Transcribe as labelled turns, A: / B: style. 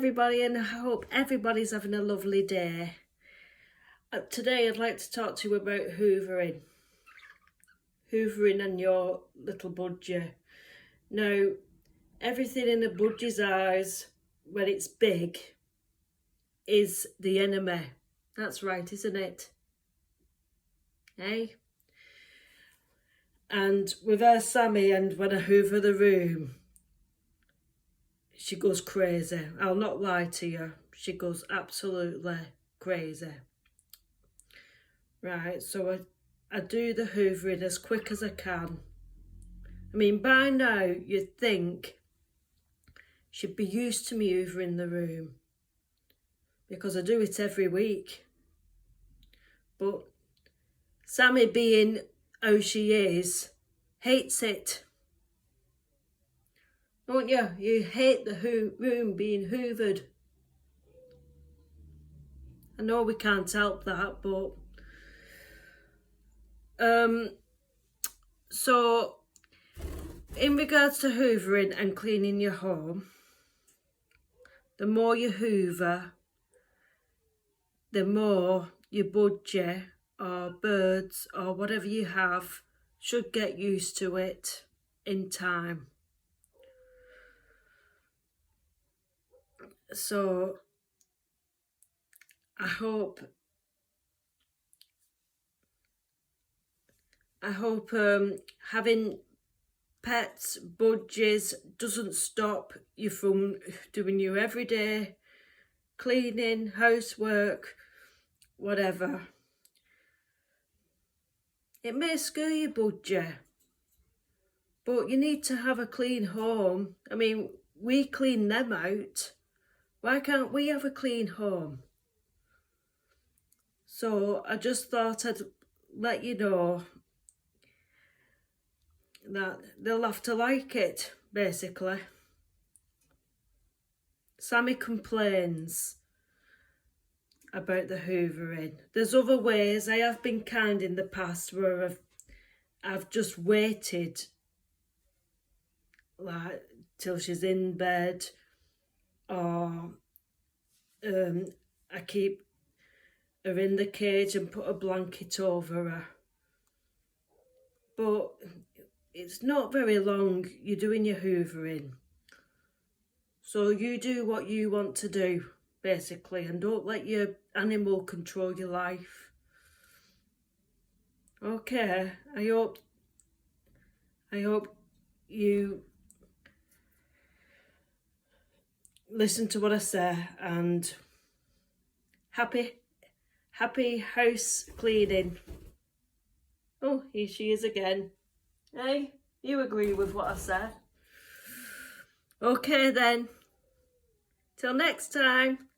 A: everybody, and I hope everybody's having a lovely day. Today I'd like to talk to you about hoovering. Hoovering and your little budgie. Now, everything in a budgie's eyes, when it's big, is the enemy. That's right, isn't it? Hey? And with her Sammy, and when I hoover the room, she goes crazy. I'll not lie to you. She goes absolutely crazy. Right, so I do the hoovering as quick as I can. I mean, by now you'd think she'd be used to me hoovering the room, because I do it every week. But Sammy, being how she is, hates it. Don't you? You hate the room being hoovered. I know we can't help that, but so in regards to hoovering and cleaning your home, the more you hoover, the more your budgie or birds or whatever you have should get used to it in time. So I hope having pets, budgies, doesn't stop you from doing your everyday cleaning, housework, whatever. It may scare your budgie, but you need to have a clean home. I mean, we clean them out. Why can't we have a clean home? So I just thought I'd let you know that they'll have to like it, basically. Sammy complains about the hoovering. There's other ways. I have been kind in the past where I've just waited like till she's in bed, or I keep her in the cage and put a blanket over her. But it's not very long you're doing your hoovering. So you do what you want to do, basically, and don't let your animal control your life. Okay, I hope you listen to what I say, and happy house cleaning. Oh, here she is again. Hey, you agree with what I said? Okay then, till next time.